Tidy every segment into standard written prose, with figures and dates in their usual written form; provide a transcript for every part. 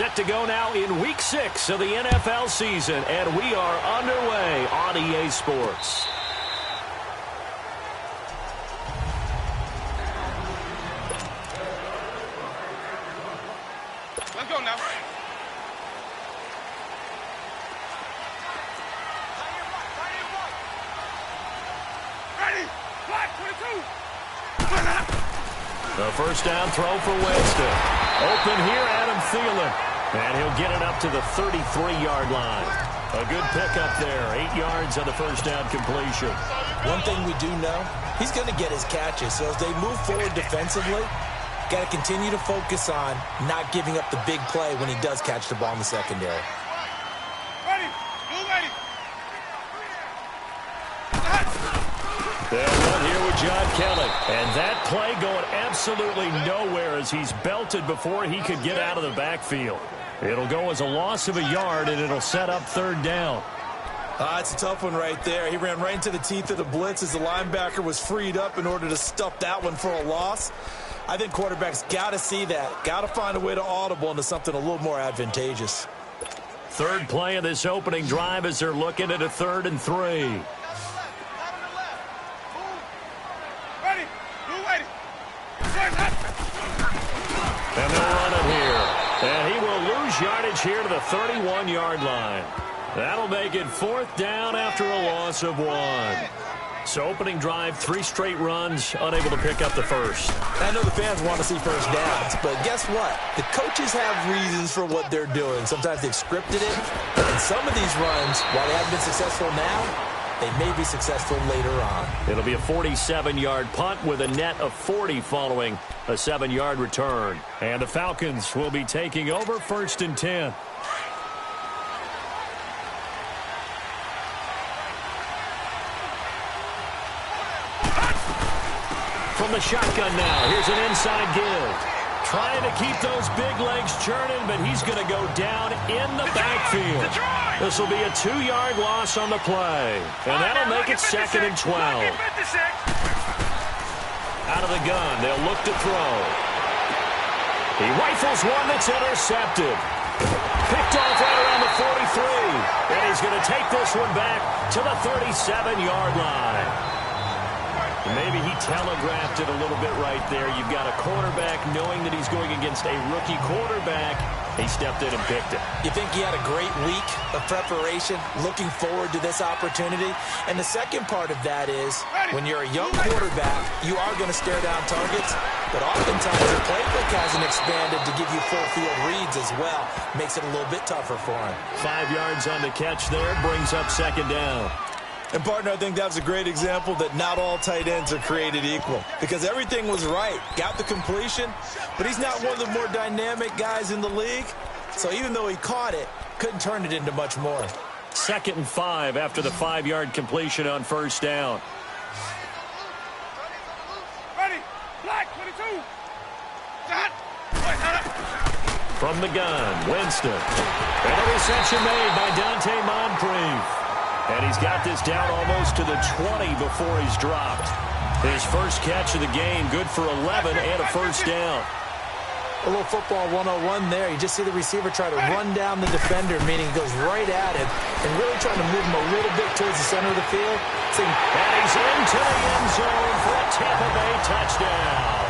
Set to go now in Week 6 of the NFL season, and we are underway on EA Sports. Let's go now. Ready? Black 22. The first down throw for Winston. Open here, Adam Thielen. And he'll get it up to the 33-yard line. A good pickup there. 8 yards on the first down completion. One thing we do know, he's going to get his catches. So as they move forward defensively, got to continue to focus on not giving up the big play when he does catch the ball in the secondary. Ready? Blue ready. They'll run here with John Kelly. And that play going absolutely nowhere as he's belted before he could get out of the backfield. It'll go as a loss of a yard, and it'll set up third down. It's a tough one right there. He ran right into the teeth of the blitz as the linebacker was freed up in order to stuff that one for a loss. I think quarterbacks got to see that. Got to find a way to audible into something a little more advantageous. Third play of this opening drive as they're looking at a 3rd and 3. Ready? Blue ready. And they'll run it here. And he will lose yardage here to the 31-yard line. That'll make it 4th down after a loss of 1. So opening drive, 3 straight runs, unable to pick up the first. I know the fans want to see first downs, but guess what? The coaches have reasons for what they're doing. Sometimes they've scripted it, and some of these runs, while they haven't been successful now, they may be successful later on. It'll be a 47-yard punt with a net of 40 following a 7-yard return. And the Falcons will be taking over 1st and 10. From the shotgun now, here's an inside give. Trying to keep those big legs churning, but he's going to go down in the backfield. This will be a 2-yard loss on the play. And that'll make it 2nd and 12. Out of the gun, they'll look to throw. He rifles one that's intercepted. Picked off right around the 43. And he's going to take this one back to the 37-yard line. Maybe he telegraphed it a little bit right there. You've got a quarterback knowing that he's going against a rookie quarterback. He stepped in and picked it. You think he had a great week of preparation, looking forward to this opportunity? And the second part of that is, when you're a young quarterback, you are going to stare down targets, but oftentimes the playbook hasn't expanded to give you full field reads as well. Makes it a little bit tougher for him. 5 yards on the catch there, brings up 2nd down. And, partner, I think that was a great example that not all tight ends are created equal. Because everything was right. Got the completion, but he's not one of the more dynamic guys in the league. So even though he caught it, couldn't turn it into much more. 2nd and 5 after the 5-yard completion on 1st down. Ready? Black 22. Shot. From the gun, Winston. And a reception made by Dante Moncrief. And he's got this down almost to the 20 before he's dropped. His first catch of the game, good for 11 and a 1st down. A little football 101 there. You just see the receiver try to run down the defender, meaning he goes right at him, and really trying to move him a little bit towards the center of the field. And he's into the end zone for a Tampa Bay touchdown.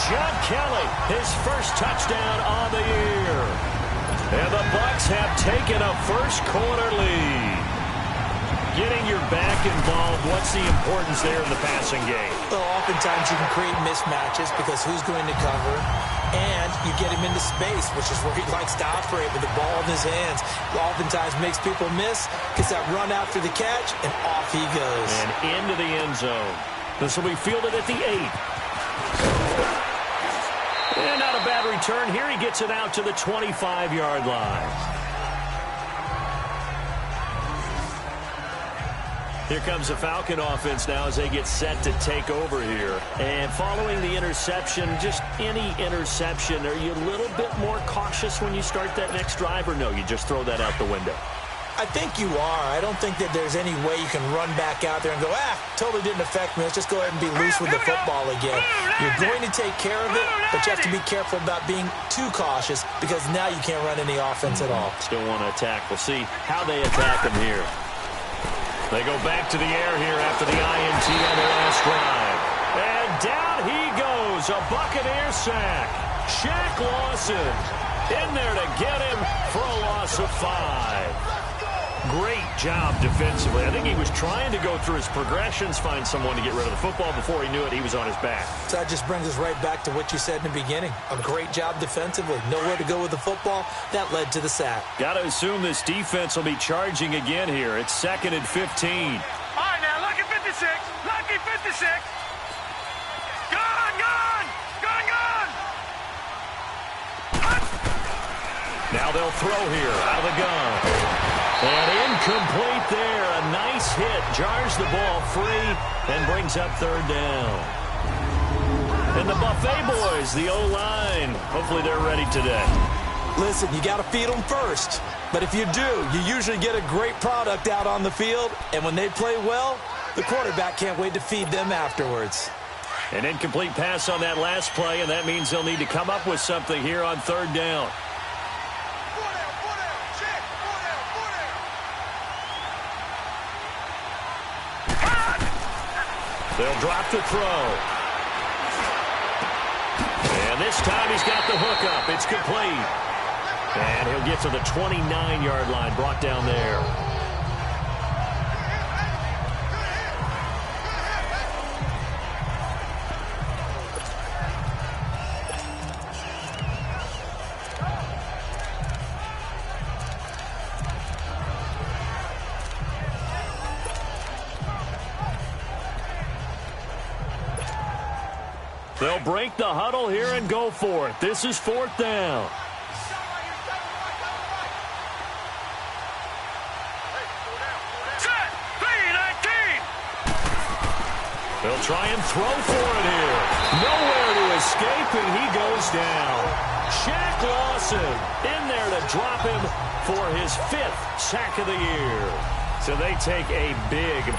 John Kelly, his first touchdown on the year. And the Bucs have taken a first-quarter lead. Getting your back involved, what's the importance there in the passing game? Well, oftentimes you can create mismatches because who's going to cover, and you get him into space, which is where he likes to operate with the ball in his hands. Oftentimes makes people miss, gets that run after the catch, and off he goes. And into the end zone. This will be fielded at the 8. And not a bad return here. He gets it out to the 25-yard line. Here comes the Falcon offense now as they get set to take over here. And following the interception, just any interception, are you a little bit more cautious when you start that next drive, or no, you just throw that out the window? I think you are. I don't think that there's any way you can run back out there and go, totally didn't affect me. Let's just go ahead and be loose with the football again. You're going to take care of it, but you have to be careful about being too cautious because now you can't run any offense at all. Still want to attack. We'll see how they attack him here. They go back to the air here after the INT on the last drive. And down he goes, a Buccaneer sack. Shaq Lawson in there to get him for a loss of 5. Great job defensively. I think he was trying to go through his progressions, find someone to get rid of the football. Before he knew it, he was on his back. So that just brings us right back to what you said in the beginning. A great job defensively. Nowhere to go with the football. That led to the sack. Got to assume this defense will be charging again here. It's 2nd and 15. All right, now, lucky 56. Lucky 56. Gone, gone. Gone, gone. Now they'll throw here out of the gun. And incomplete there. A nice hit. Jars the ball free and brings up 3rd down. And the Buffet boys, the O-line, hopefully they're ready today. Listen, you got to feed them first. But if you do, you usually get a great product out on the field. And when they play well, the quarterback can't wait to feed them afterwards. An incomplete pass on that last play, and that means they'll need to come up with something here on 3rd down. They'll drop the throw. And this time he's got the hook up. It's complete. And he'll get to the 29-yard line, brought down there. They'll break the huddle here and go for it. This is 4th down. Set. 3-19. They'll try and throw for it here. Nowhere to escape, and he goes down. Shaq Lawson in there to drop him for his 5th sack of the year. So they take a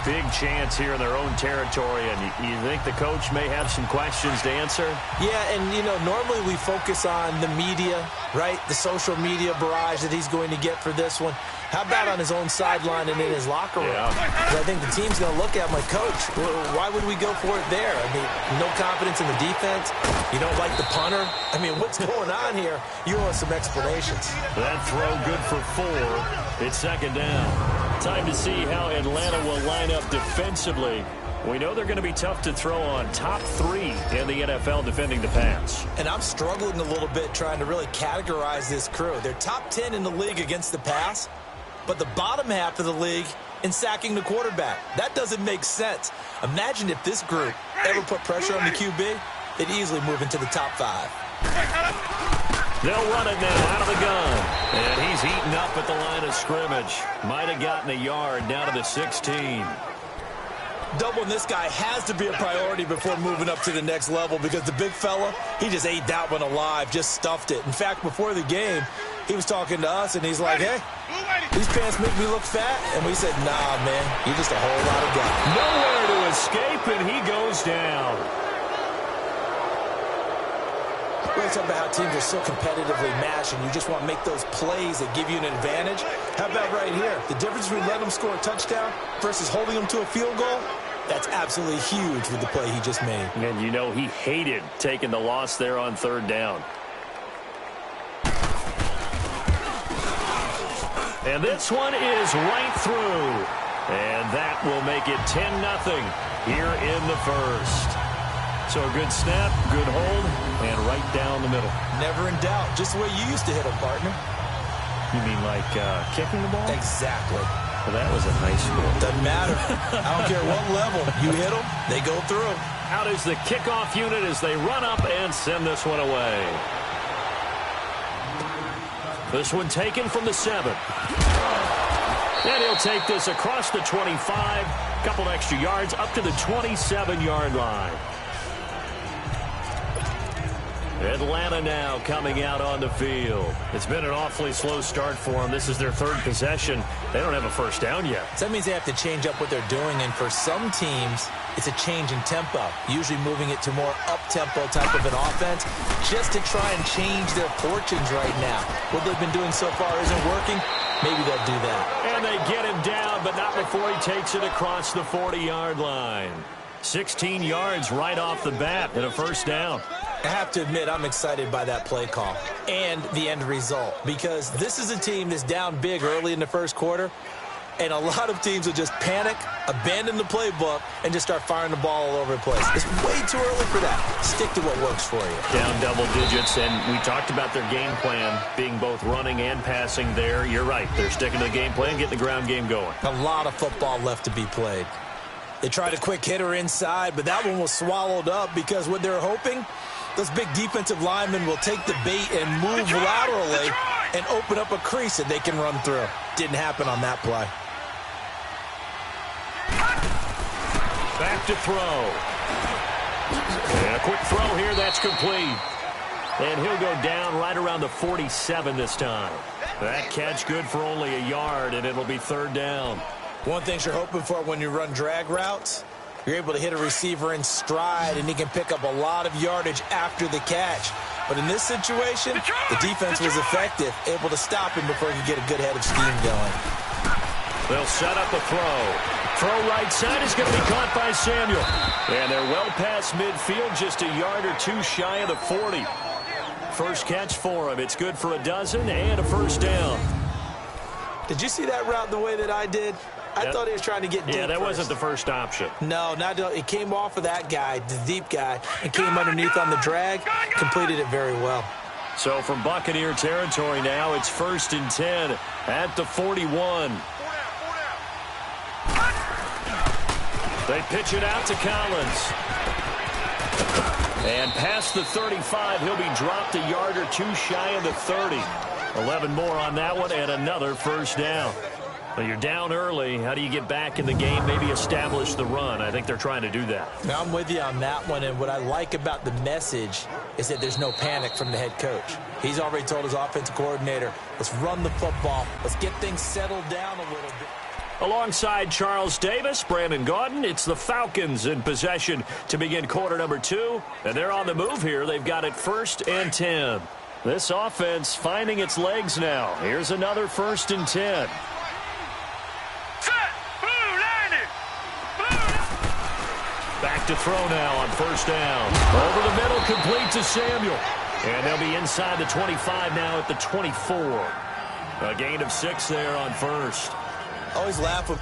big chance here in their own territory, and you think the coach may have some questions to answer? Yeah, and, normally we focus on the media, right? The social media barrage that he's going to get for this one. How about on his own sideline and in his locker room? Yeah. I think the team's going to look at him like, Coach, why would we go for it there? I mean, no confidence in the defense. You don't like the punter. I mean, what's going on here? You owe us some explanations. That throw good for 4. It's 2nd down. Time to see how Atlanta will line up defensively. We know they're going to be tough to throw on. Top 3 in the NFL defending the pass. And I'm struggling a little bit trying to really categorize this crew. They're top 10 in the league against the pass, but the bottom half of the league in sacking the quarterback. That doesn't make sense. Imagine if this group ever put pressure on the QB, they'd easily move into the top 5. They'll run it now out of the gun. And he's eaten up at the line of scrimmage. Might have gotten a yard down to the 16. Doubling this guy has to be a priority before moving up to the next level because the big fella, he just ate that one alive, just stuffed it. In fact, before the game, he was talking to us, and he's like, hey, these pants make me look fat. And we said, nah, man, you're just a whole lot of guy. Nowhere to escape, and he goes down. We're talking about how teams are so competitively matched, and you just want to make those plays that give you an advantage. How about right here? The difference between letting them score a touchdown versus holding them to a field goal, that's absolutely huge with the play he just made. And he hated taking the loss there on 3rd down. And this one is right through. And that will make it 10-0 here in the 1st. So a good snap, good hold, and right down the middle. Never in doubt. Just the way you used to hit them, partner. You mean like kicking the ball? Exactly. Well, that was a high school. Doesn't matter. I don't care what level. You hit them, they go through. Out is the kickoff unit as they run up and send this one away. This one taken from the 7. And he'll take this across the 25. Couple extra yards up to the 27-yard line. Atlanta now coming out on the field. It's been an awfully slow start for them. This is their third possession. They don't have a first down yet. So that means they have to change up what they're doing, and for some teams, it's a change in tempo, usually moving it to more up-tempo type of an offense just to try and change their fortunes right now. What they've been doing so far isn't working. Maybe they'll do that. And they get him down, but not before he takes it across the 40-yard line. 16 yards right off the bat and a first down. I have to admit, I'm excited by that play call and the end result, because this is a team that's down big early in the first quarter, and a lot of teams will just panic, abandon the playbook, and just start firing the ball all over the place. It's way too early for that. Stick to what works for you. Down double digits, and we talked about their game plan being both running and passing there. You're right. They're sticking to the game plan, getting the ground game going. A lot of football left to be played. They tried a quick hitter inside, but that one was swallowed up because what they're hoping, those big defensive linemen will take the bait and move laterally and open up a crease that they can run through. Didn't happen on that play. Back to throw. And a quick throw here, that's complete. And he'll go down right around the 47 this time. That catch good for only a yard, and it'll be third down. One thing you're hoping for when you run drag routes, you're able to hit a receiver in stride, and he can pick up a lot of yardage after the catch. But in this situation, the defense was effective, able to stop him before he could get a good head of steam going. They'll set up a throw. Throw right side is going to be caught by Samuel. And they're well past midfield, just a yard or two shy of the 40. First catch for him. It's good for a dozen and a first down. Did you see that route the way that I did? I thought he was trying to get deep. Yeah, that first. wasn't the first option. No, it came off of that guy, the deep guy, and came underneath on the drag, completed it very well. So from Buccaneer territory now, it's 1st and 10 at the 41. They pitch it out to Collins. And past the 35, he'll be dropped a yard or two shy of the 30. 11 more on that one and another first down. Well, you're down early. How do you get back in the game, maybe establish the run? I think they're trying to do that. Now, I'm with you on that one, and what I like about the message is that there's no panic from the head coach. He's already told his offensive coordinator, let's run the football. Let's get things settled down a little bit. Alongside Charles Davis, Brandon Gaudin, it's the Falcons in possession to begin quarter number 2. And they're on the move here. They've got it 1st and 10. This offense finding its legs now. Here's another 1st and 10. Back to throw now on first down. Over the middle, complete to Samuel. And they'll be inside the 25 now at the 24. A gain of 6 there on first. Always laugh with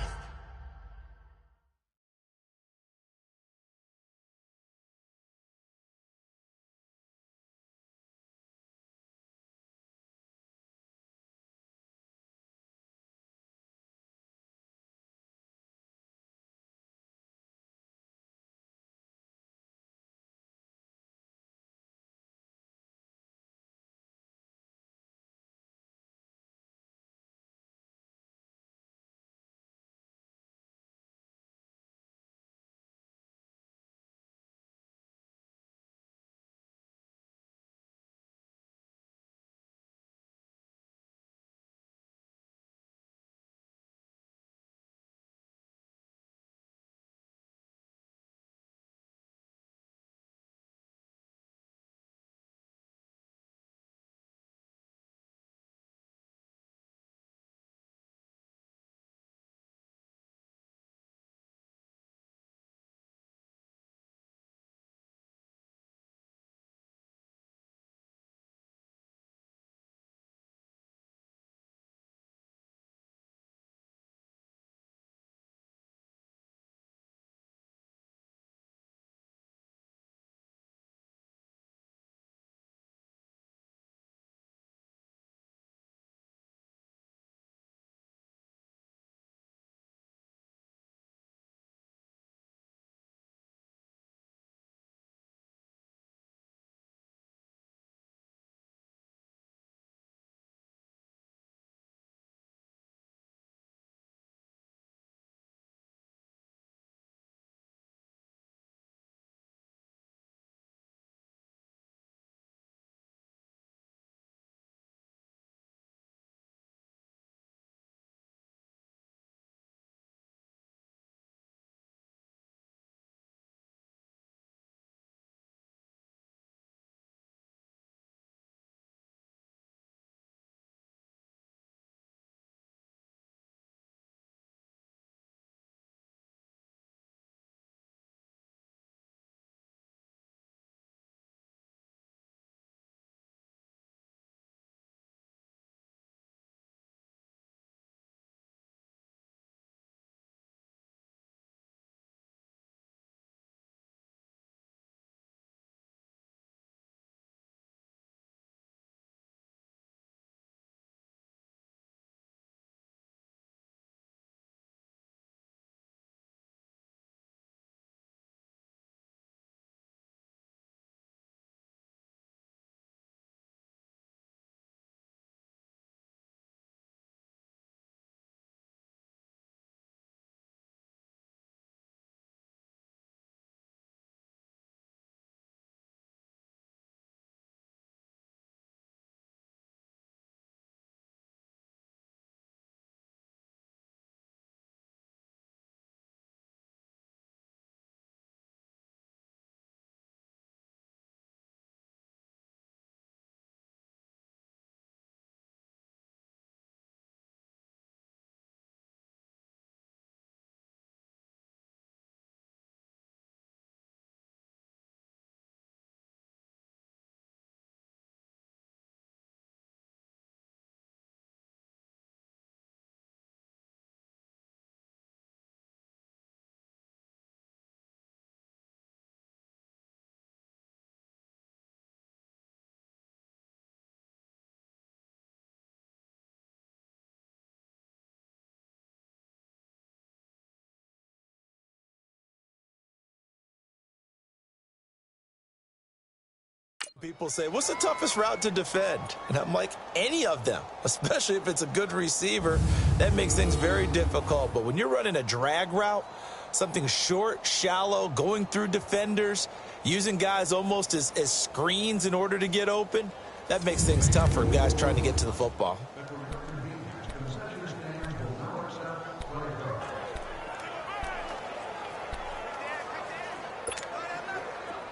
People say, what's the toughest route to defend? And I'm like, any of them, especially if it's a good receiver. That makes things very difficult. But when you're running a drag route, something short, shallow, going through defenders, using guys almost as screens in order to get open, that makes things tough for guys trying to get to the football.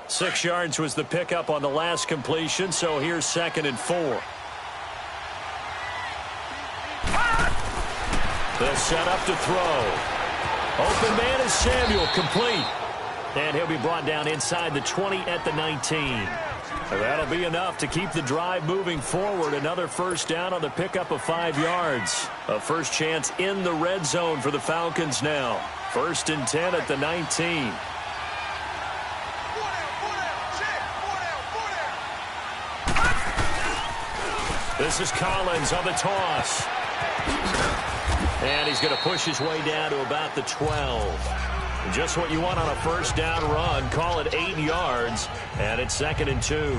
6 yards was the pickup on the last completion, so here's 2nd and 4. They'll set up to throw. Open man is Samuel, complete. And he'll be brought down inside the 20 at the 19. That'll be enough to keep the drive moving forward. Another first down on the pickup of 5 yards. A first chance in the red zone for the Falcons now. 1st and 10 at the 19. This is Collins on the toss. And he's going to push his way down to about the 12. Just what you want on a first down run. Call it 8 yards. And it's 2nd and 2.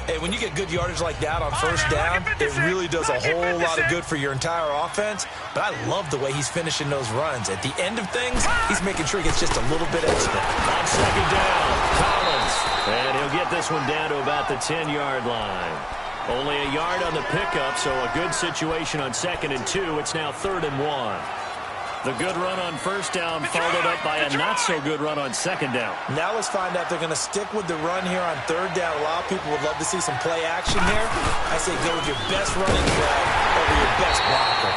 Hey, when you get good yardage like that on first down, it really does a whole lot of good for your entire offense. But I love the way he's finishing those runs. At the end of things, he's making sure he gets just a little bit extra. On 2nd down, Collins. And he'll get this one down to about the 10-yard line. Only a yard on the pickup, so a good situation on 2nd and 2. It's now 3rd and 1. The good run on first down followed up by a not-so-good run on 2nd down. Now let's find out if they're going to stick with the run here on 3rd down. A lot of people would love to see some play action here. I say go with your best running play over your best blocker.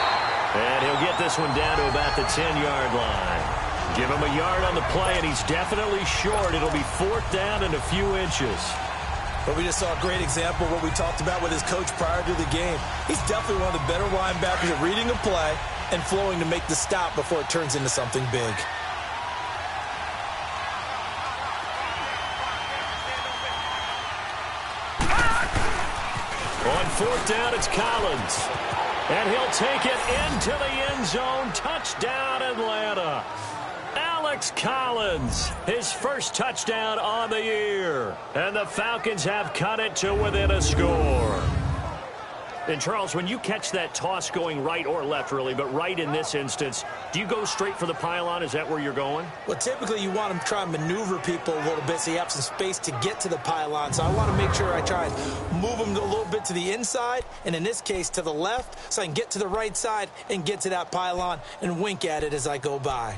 And he'll get this one down to about the 10-yard line. Give him a yard on the play, and he's definitely short. It'll be 4th down and a few inches. But we just saw a great example of what we talked about with his coach prior to the game. He's definitely one of the better linebackers at reading a play and flowing to make the stop before it turns into something big. On 4th down, it's Collins. And he'll take it into the end zone. Touchdown, Atlanta. Alex Collins, his first touchdown on the year. And the Falcons have cut it to within a score. And, Charles, when you catch that toss going right or left, really, but right in this instance, do you go straight for the pylon? Is that where you're going? Well, typically you want to try and maneuver people a little bit so you have some space to get to the pylon. So I want to make sure I try and move them a little bit to the inside, and in this case to the left, so I can get to the right side and get to that pylon and wink at it as I go by.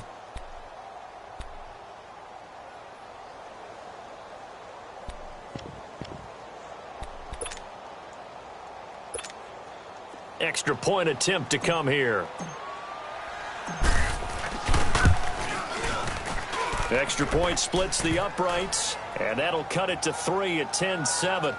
Extra point attempt to come here. Extra point splits the uprights, and that'll cut it to 3 at 10-7.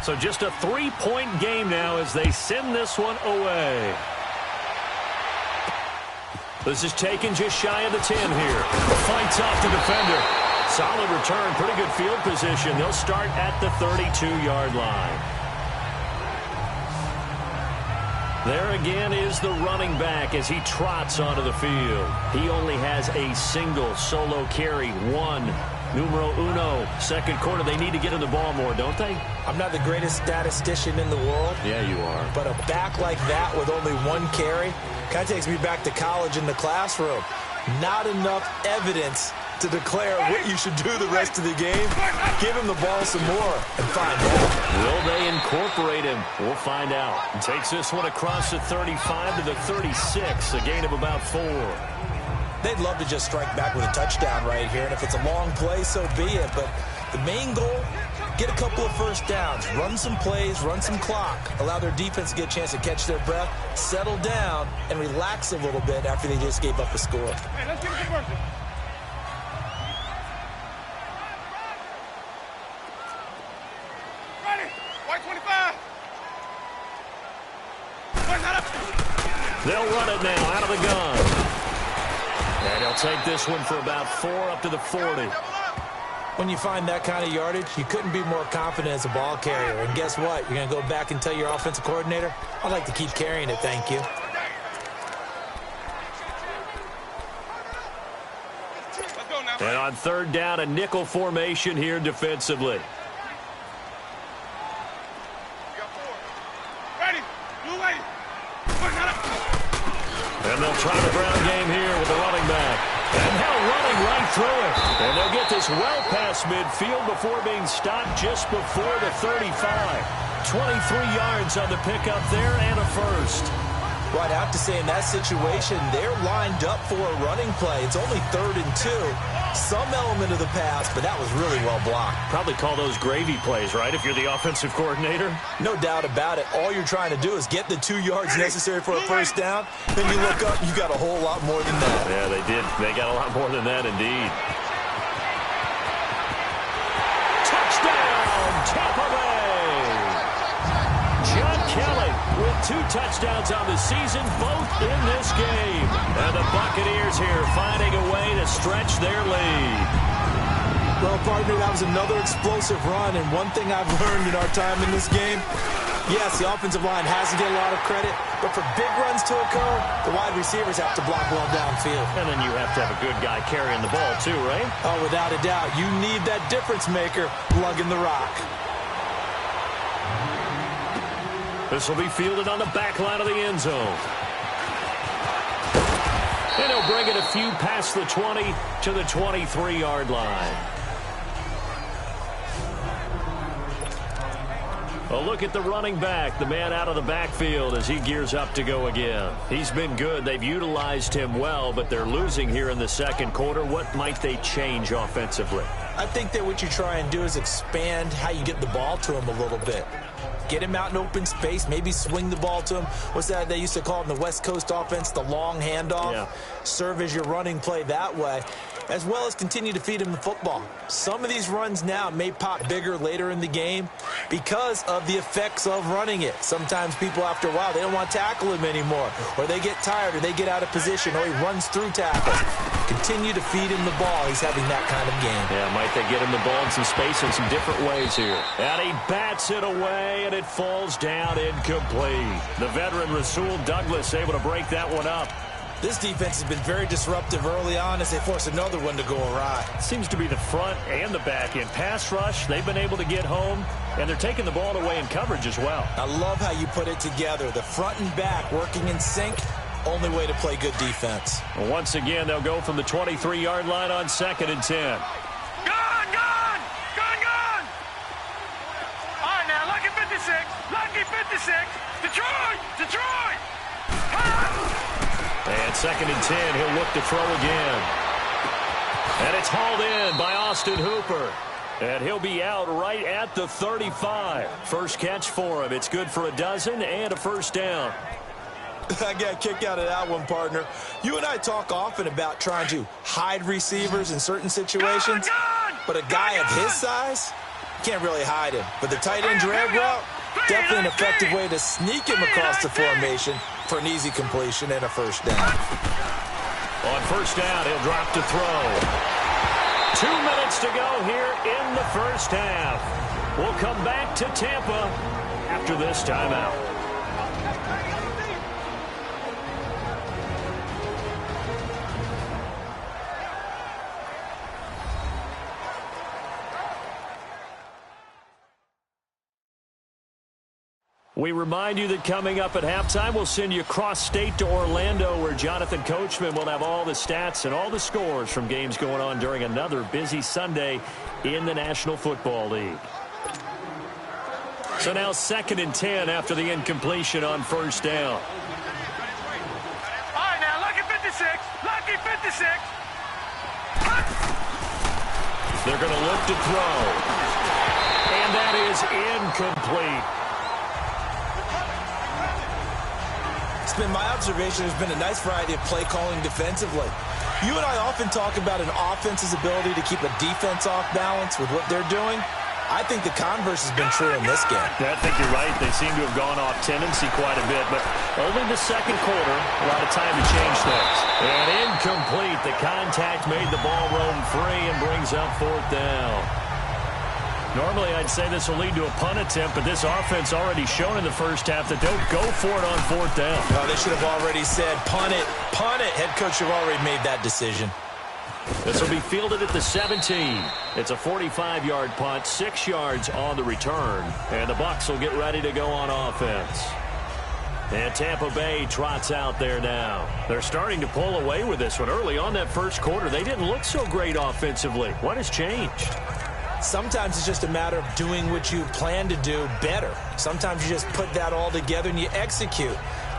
So just a 3-point game now as they send this one away. This is taken just shy of the 10 here. Fights off the defender. Solid return, pretty good field position. They'll start at the 32-yard line. There again is the running back as he trots onto the field. He only has a single solo carry, one. Numero uno, second quarter. They need to get in the ball more, don't they? I'm not the greatest statistician in the world. Yeah, you are. But a back like that with only one carry kind of takes me back to college in the classroom. Not enough evidence to declare what you should do the rest of the game. Give him the ball some more and find out. Will they incorporate him? We'll find out. He takes this one across the 35 to the 36, a gain of about 4. They'd love to just strike back with a touchdown right here, and if it's a long play, so be it. But the main goal, get a couple of first downs, run some plays, run some clock, allow their defense to get a chance to catch their breath, settle down, and relax a little bit after they just gave up a score. Hey, let's get a conversion. Ready. White 25. They'll run it now out of the gun. And he'll take this one for about 4 up to the 40. When you find that kind of yardage, you couldn't be more confident as a ball carrier. And guess what? You're going to go back and tell your offensive coordinator, I'd like to keep carrying it, thank you. And on third down, a nickel formation here defensively. And they'll try the ground game here with the running back. And now running right through it. And they'll get this well past midfield before being stopped just before the 35. 23 yards on the pickup there and a first. Well, I'd have to say in that situation, they're lined up for a running play. It's only 3rd and 2. Some element of the pass, but that was really well blocked. Probably call those gravy plays, right, if you're the offensive coordinator? No doubt about it. All you're trying to do is get the 2 yards necessary for a first down. Then you look up, you got a whole lot more than that. Yeah, they did. They got a lot more than that, indeed. Touchdown, Tampa Bay! John Kelly with 2 touchdowns on the season, both in this game. And the Buccaneers here finding a way to stretch their lead. Well, partner, that was another explosive run, and one thing I've learned in our time in this game, yes, the offensive line has to get a lot of credit, but for big runs to occur, the wide receivers have to block well downfield. And then you have to have a good guy carrying the ball too, right? Oh, without a doubt. You need that difference maker lugging the rock. This will be fielded on the back line of the end zone. And he'll bring it a few past the 20 to the 23-yard line. A look at the running back, the man out of the backfield as he gears up to go again. He's been good. They've utilized him well, but they're losing here in the second quarter. What might they change offensively? I think that what you try and do is expand how you get the ball to him a little bit. Get him out in open space, maybe swing the ball to him. What's that they used to call it in the West Coast offense, the long handoff? Yeah. Serve as your running play that way, as well as continue to feed him the football. Some of these runs now may pop bigger later in the game because of the effects of running it. Sometimes people, after a while, they don't want to tackle him anymore, or they get tired, or they get out of position, or he runs through tackles. Continue to feed him the ball. He's having that kind of game. Yeah, might they get him the ball in some space in some different ways here. And he bats it away, and it falls down incomplete. The veteran Rasul Douglas able to break that one up. This defense has been very disruptive early on as they force another one to go awry. Seems to be the front and the back end. Pass rush, they've been able to get home, and they're taking the ball away in coverage as well. I love how you put it together. The front and back working in sync. Only way to play good defense. Well, once again, they'll go from the 23-yard line on 2nd and 10. Gone! Gone! Gone, gone! All right, now, lucky 56. Lucky 56. Detroit! Detroit! And 2nd and 10, he'll look to throw again. And it's hauled in by Austin Hooper. And he'll be out right at the 35. First catch for him. It's good for a dozen and a first down. I got a kick out of that one, partner. You and I talk often about trying to hide receivers in certain situations, but a guy of his size can't really hide him. But the tight end drag route, definitely an effective way to sneak him across the formation for an easy completion and a first down. On first down, he'll drop to throw. 2 minutes to go here in the first half. We'll come back to Tampa after this timeout. We remind you that coming up at halftime, we'll send you cross-state to Orlando, where Jonathan Coachman will have all the stats and all the scores from games going on during another busy Sunday in the National Football League. So now 2nd and 10 after the incompletion on first down. All right, now, lucky 56. Lucky 56. They're going to look to throw. And that is incomplete. It's been my observation there's been a nice variety of play calling defensively. You and I often talk about an offense's ability to keep a defense off balance with what they're doing. I think the converse has been true in this game. Yeah, I think you're right. They seem to have gone off tendency quite a bit, but only the second quarter, a lot of time to change things. And incomplete. The contact made the ball roam free and brings up fourth down. Normally, I'd say this will lead to a punt attempt, but this offense already shown in the first half that they'll go for it on fourth down. Oh, they should have already said, punt it, punt it. Head coach should have already made that decision. This will be fielded at the 17. It's a 45-yard punt, 6 yards on the return. And the Bucs will get ready to go on offense. And Tampa Bay trots out there now. They're starting to pull away with this one. Early on that first quarter, they didn't look so great offensively. What has changed? Sometimes it's just a matter of doing what you plan to do better. Sometimes you just put that all together and you execute.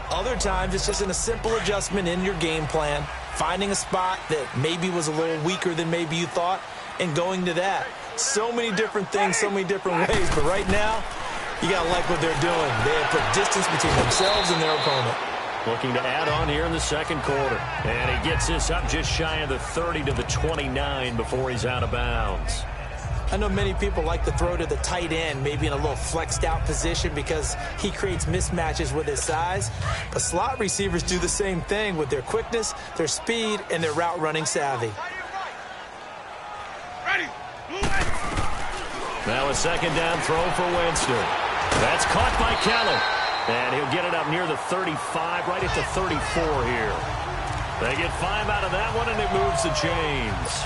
Other times it's just in a simple adjustment in your game plan, finding a spot that maybe was a little weaker than maybe you thought, and going to that. So many different things, so many different ways. But right now, you got to like what they're doing. They have put distance between themselves and their opponent. Looking to add on here in the second quarter. And he gets this up just shy of the 30 to the 29 before he's out of bounds. I know many people like to throw to the tight end, maybe in a little flexed out position because he creates mismatches with his size. But slot receivers do the same thing with their quickness, their speed, and their route running savvy. Now a second down throw for Winston. That's caught by Keller. And he'll get it up near the 35, right at the 34 here. They get 5 out of that one, and it moves the chains.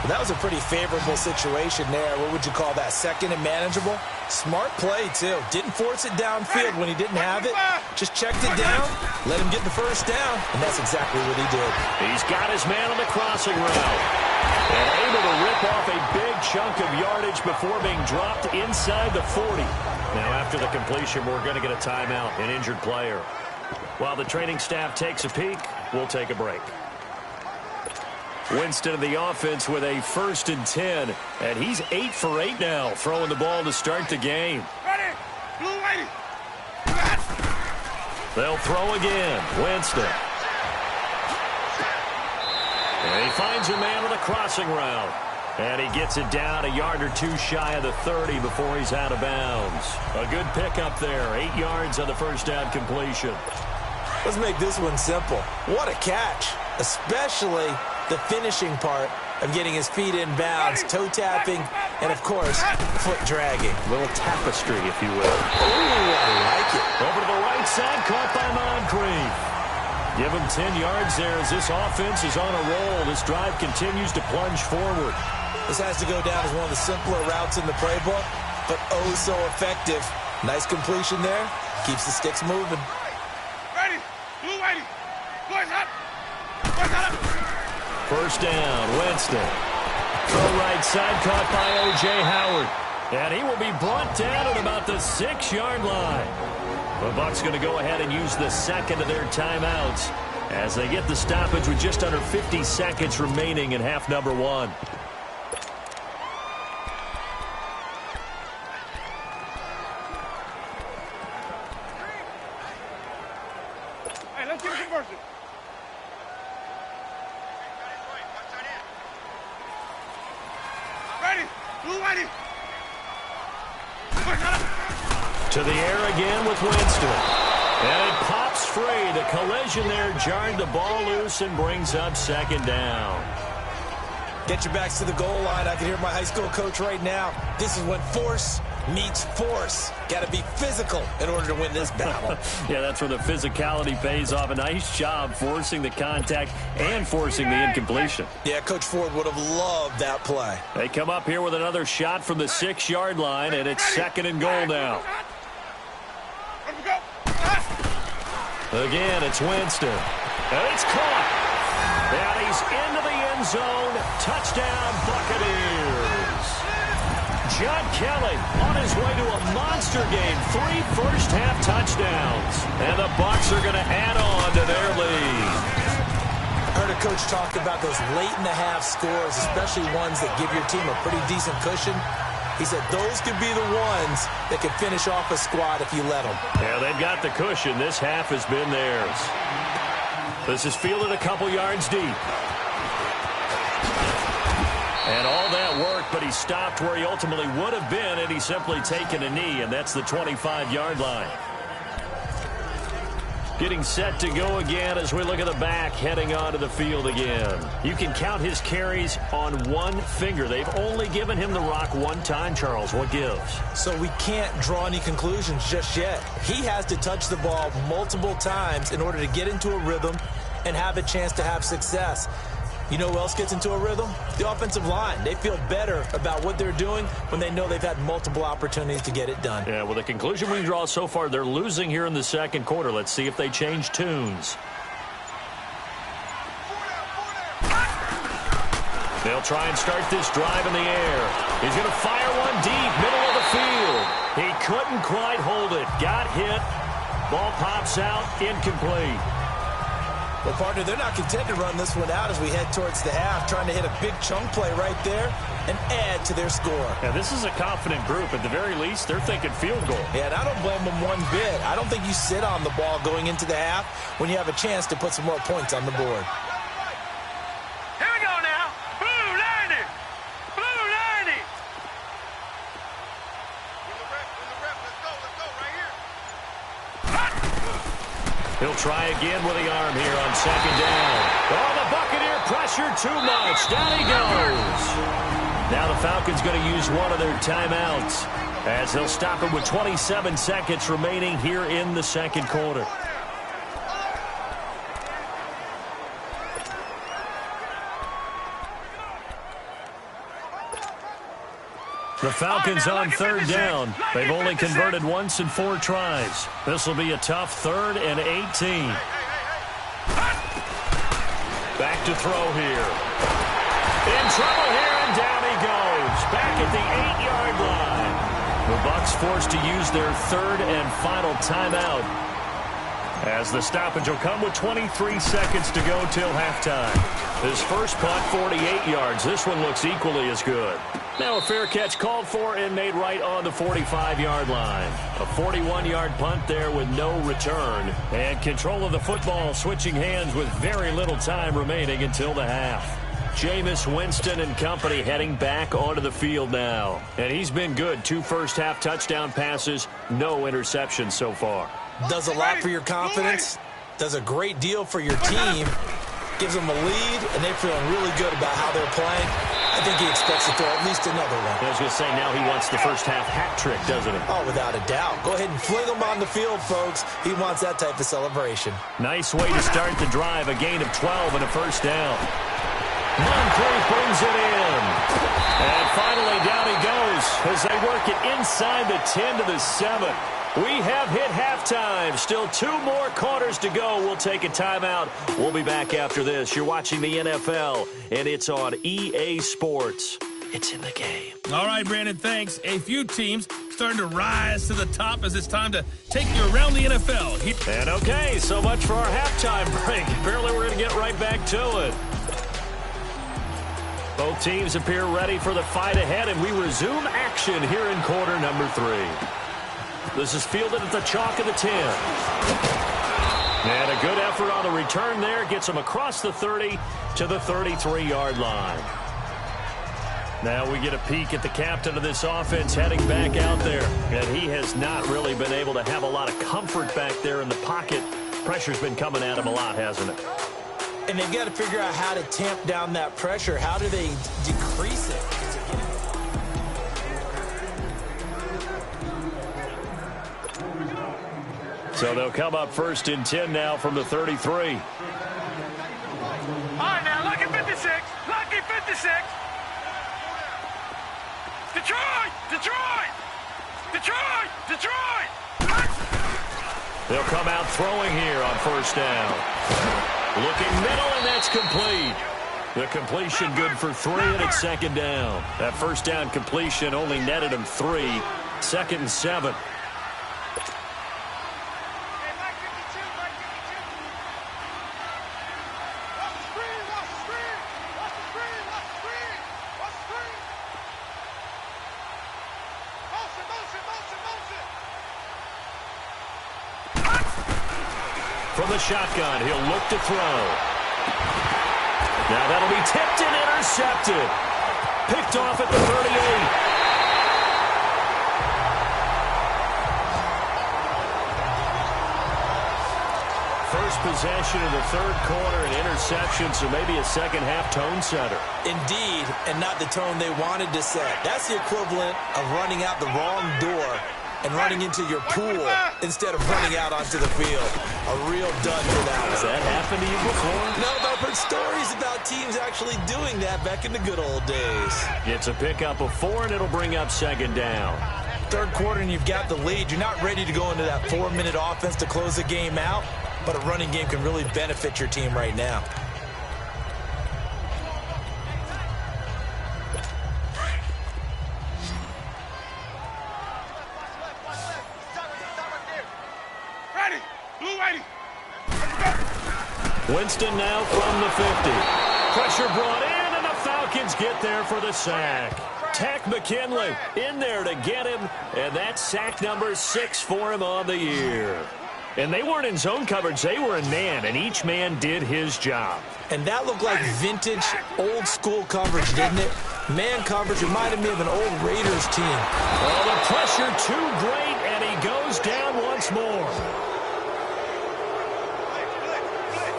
That was a pretty favorable situation there. What would you call that? Second and manageable? Smart play, too. Didn't force it downfield when he didn't have it. Just checked it down, let him get the first down, and that's exactly what he did. He's got his man on the crossing route. And able to rip off a big chunk of yardage before being dropped inside the 40. Now, after the completion, we're going to get a timeout, an injured player. While the training staff takes a peek, we'll take a break. Winston of the offense with a 1st and 10. And he's 8 for 8 now, throwing the ball to start the game. Ready. Blue lady. They'll throw again. Winston. And he finds a man with a crossing route. And he gets it down a yard or 2 shy of the 30 before he's out of bounds. A good pickup there. 8 yards on the first down completion. Let's make this one simple. What a catch, especially the finishing part of getting his feet in bounds, toe tapping, and, of course, foot dragging. A little tapestry, if you will. Ooh, I like it. Over to the right side, caught by Moncrief. Give him 10 yards there as this offense is on a roll. This drive continues to plunge forward. This has to go down as one of the simpler routes in the playbook, but oh so effective. Nice completion there. Keeps the sticks moving. Ready. Blue lady. Boys up. Boys up. First down, Winston. Throw right side, caught by O.J. Howard. And he will be brought down at about the 6-yard line. The Bucs going to go ahead and use the second of their timeouts as they get the stoppage with just under 50 seconds remaining in half number 1. Hey, let's get a conversion. Ready. Blue lady. To the air again with Winston. And it pops free. The collision there jarred the ball loose and brings up second down. Get your backs to the goal line. I can hear my high school coach right now. This is when force meets force. Got to be physical in order to win this battle. Yeah, that's where the physicality pays off. A nice job forcing the contact and forcing the incompletion. Yeah, Coach Ford would have loved that play. They come up here with another shot from the 6-yard line, and it's second and goal now. Again, it's Winston. And it's caught. And he's into the end zone. Touchdown, Buccaneers. John Kelly on his way to a monster game. 3 first-half touchdowns. And the Bucs are going to add on to their lead. I heard a coach talk about those late-in-the-half scores, especially ones that give your team a pretty decent cushion. He said those could be the ones that could finish off a squad if you let them. Yeah, they've got the cushion. This half has been theirs. This is fielded a couple yards deep. And all that work work, but he stopped where he ultimately would have been, and he's simply taken a knee, and that's the 25-yard line. Getting set to go again as we look at the back heading onto the field again. You can count his carries on one finger. They've only given him the rock one time, Charles. What gives? So we can't draw any conclusions just yet. He has to touch the ball multiple times in order to get into a rhythm and have a chance to have success. You know who else gets into a rhythm? The offensive line. They feel better about what they're doing when they know they've had multiple opportunities to get it done. Yeah, well, the conclusion we draw so far, they're losing here in the second quarter. Let's see if they change tunes. They'll try and start this drive in the air. He's going to fire one deep, middle of the field. He couldn't quite hold it. Got hit. Ball pops out, incomplete. Well, partner, they're not content to run this one out as we head towards the half, trying to hit a big chunk play right there and add to their score. Yeah, this is a confident group. At the very least, they're thinking field goal. Yeah, and I don't blame them one bit. I don't think you sit on the ball going into the half when you have a chance to put some more points on the board. Here we go now. Blue 90. Blue 90. Let's go right here. He'll try again with the arm here on second down. Oh, the Buccaneer pressure too much. Down he goes. Now the Falcons going to use one of their timeouts as they'll stop it with 27 seconds remaining here in the second quarter. The Falcons on third down. They've only converted once in 4 tries. This will be a tough 3rd and 18. Back to throw here. In trouble here, and down he goes. Back at the 8-yard line. The Bucs forced to use their 3rd and final timeout, as the stoppage will come with 23 seconds to go till halftime. His first punt, 48 yards. This one looks equally as good. Now a fair catch called for and made right on the 45-yard line. A 41-yard punt there with no return. And control of the football switching hands with very little time remaining until the half. Jameis Winston and company heading back onto the field now. And he's been good. 2 first-half touchdown passes, no interceptions so far. Does a lot for your confidence. Does a great deal for your team. Gives them a lead, and they're feeling really good about how they're playing. I think he expects to throw at least another one. I was going to say, now he wants the first-half hat trick, doesn't he? Oh, without a doubt. Go ahead and fling him on the field, folks. He wants that type of celebration. Nice way to start the drive. A gain of 12 and a first down. Moncrief brings it in. And finally, down he goes as they work it inside the 10 to the 7. We have hit halftime. Still 2 more quarters to go. We'll take a timeout. We'll be back after this. You're watching the NFL, and it's on EA Sports. It's in the game. All right, Brandon, thanks. A few teams starting to rise to the top as it's time to take you around the NFL. And okay, so much for our halftime break. Apparently we're going to get right back to it. Both teams appear ready for the fight ahead, and we resume action here in quarter number 3. This is fielded at the chalk of the 10. And a good effort on the return there. Gets him across the 30 to the 33-yard line. Now we get a peek at the captain of this offense heading back out there. And he has not really been able to have a lot of comfort back there in the pocket. Pressure's been coming at him a lot, hasn't it? And they've got to figure out how to tamp down that pressure. How do they decrease it? So they'll come up 1st and 10 now from the 33. All right, now, lucky 56. Lucky 56. Detroit! Detroit! Detroit! Detroit! They'll come out throwing here on 1st down. Looking middle, and that's complete. The completion good for 3, and it's 2nd down. That 1st down completion only netted him 3. 2nd and 7. From the shotgun, he'll look to throw. Now that'll be tipped and intercepted. Picked off at the 38. First possession of the third quarter, an interception, so maybe a second-half tone setter. Indeed, and not the tone they wanted to set. That's the equivalent of running out the wrong door and running into your pool instead of running out onto the field. A real dud for that. Has that happened to you before? No, but I've heard stories about teams actually doing that back in the good old days. It's a pickup of 4, and it'll bring up second down. Third quarter, and you've got the lead. You're not ready to go into that 4-minute offense to close the game out, but a running game can really benefit your team right now. Ready. Blue ready. Winston now from the 50. Pressure brought in, and the Falcons get there for the sack. Tack McKinley in there to get him, and that's sack number 6 for him on the year. And they weren't in zone coverage. They were in man, and each man did his job. And that looked like vintage, old-school coverage, didn't it? Man coverage reminded me of an old Raiders team. Oh, the pressure too great, and he goes down once more.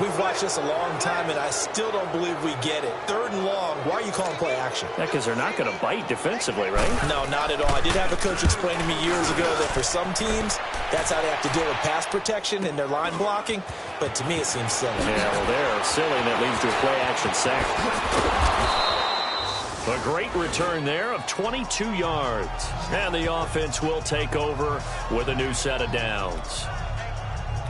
We've watched this a long time, and I still don't believe we get it. 3rd and long, why are you calling play action? Yeah, because they're not going to bite defensively, right? No, not at all. I did have a coach explain to me years ago that for some teams, that's how they have to deal with pass protection and their line blocking. But to me, it seems silly. Yeah, well, they're silly, and that leads to a play-action sack. A great return there of 22 yards. And the offense will take over with a new set of downs.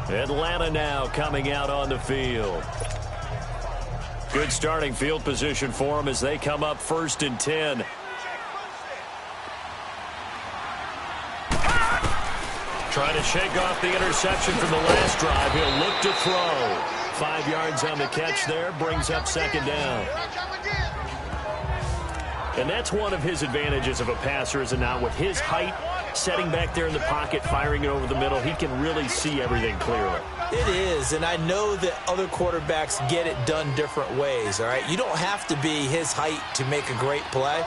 Atlanta now coming out on the field. Good starting field position for them as they come up 1st and 10. Trying to shake off the interception from the last drive. He'll look to throw. 5 yards on the catch there. Brings up second down. And that's one of his advantages of a passer, is it not? With his height, setting back there in the pocket, firing it over the middle, he can really see everything clearly. It is, and I know that other quarterbacks get it done different ways, all right? You don't have to be his height to make a great play.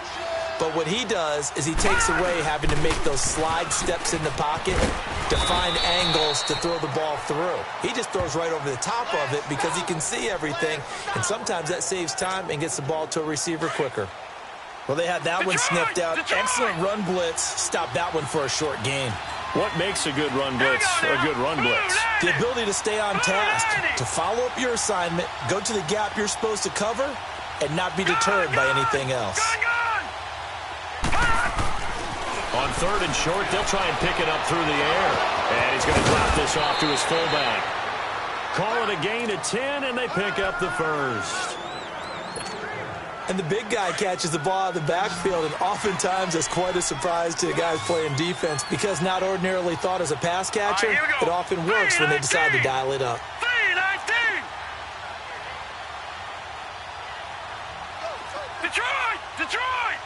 But what he does is he takes away having to make those slide steps in the pocket to find angles to throw the ball through. He just throws right over the top of it because he can see everything, and sometimes that saves time and gets the ball to a receiver quicker. Well, they had that one sniffed out. Excellent run blitz. Stop that one for a short gain. What makes a good run blitz a good run blitz? The ability to stay on task, to follow up your assignment, go to the gap you're supposed to cover, and not be deterred by anything else. On 3rd and short, they'll try and pick it up through the air. And he's going to drop this off to his fullback. Call it a gain of 10, and they pick up the first. And the big guy catches the ball out of the backfield, and oftentimes that's quite a surprise to the guys playing defense because not ordinarily thought as a pass catcher, it often works when they decide to dial it up. Detroit! Detroit!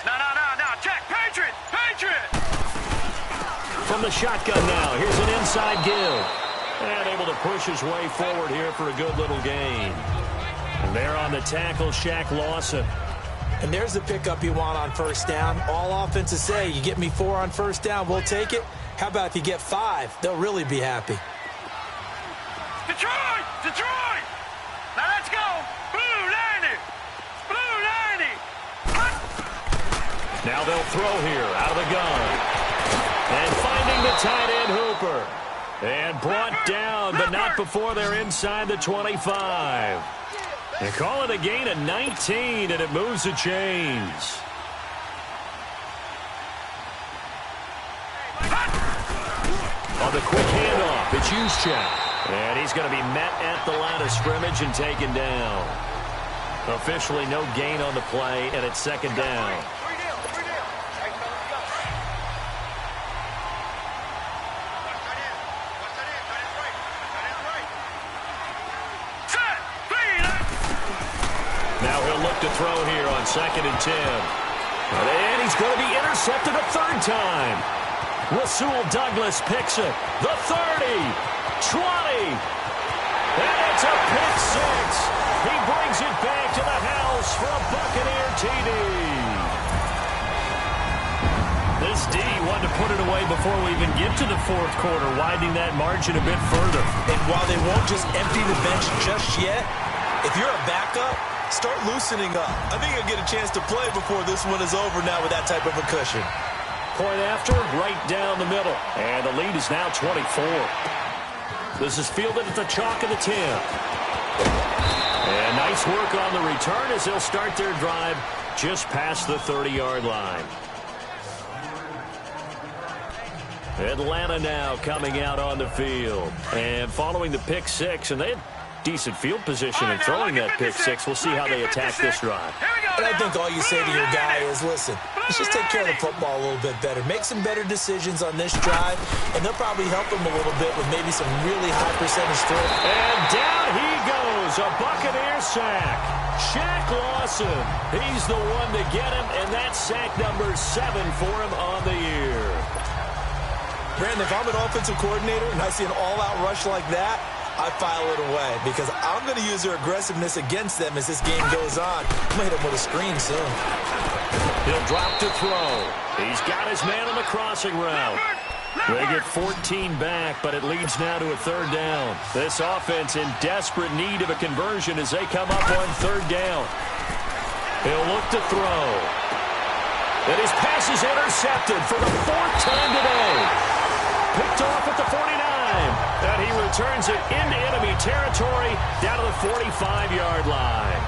No. Check. Patriot! From the shotgun now, here's an inside give. And able to push his way forward here for a good little gain. And there on the tackle, Shaq Lawson. And there's the pickup you want on 1st down. All offenses say, you get me 4 on 1st down, we'll take it. How about if you get 5? They'll really be happy. Detroit! Now let's go! Blue 90! Now they'll throw here out of the gun. And finding the tight end Hooper. And brought down, but not before they're inside the 25. They call it a gain of 19, and it moves the chains. On the quick handoff, it's Juszczyk. And he's going to be met at the line of scrimmage and taken down. Officially no gain on the play, and it's second down. Now he'll look to throw here on 2nd and 10. And he's going to be intercepted a 3rd time. Rasul Douglas picks it. The 30, 20, and it's a pick six. He brings it back to the house for a Buccaneer TD. This D wanted to put it away before we even get to the fourth quarter, widening that margin a bit further. And while they won't just empty the bench just yet, if you're a backup, start loosening up. I think you'll get a chance to play before this one is over now with that type of a cushion. Point after, right down the middle. And the lead is now 24. This is fielded at the chalk of the 10. And nice work on the return as they'll start their drive just past the 30-yard line. Atlanta now coming out on the field. And following the pick six, and they had decent field position in throwing that pick six. We'll see how they attack this drive. And I think all you say to your guy is, listen, let's just take care of the football a little bit better. Make some better decisions on this drive, and they'll probably help him a little bit with maybe some really high percentage throw. And down he goes, a Buccaneer sack. Shaq Lawson, he's the one to get him, and that's sack number 7 for him on the year. Brandon, if I'm an offensive coordinator and I see an all-out rush like that, I file it away because I'm going to use their aggressiveness against them as this game goes on. I'm going to hit him with a screen soon. He'll drop to throw. He's got his man on the crossing route. They get 14 back, but it leads now to a third down. This offense in desperate need of a conversion as they come up on third down. He'll look to throw. And his pass is intercepted for the 4th time today. Picked off at the 49. And he returns it into enemy territory down to the 45-yard line.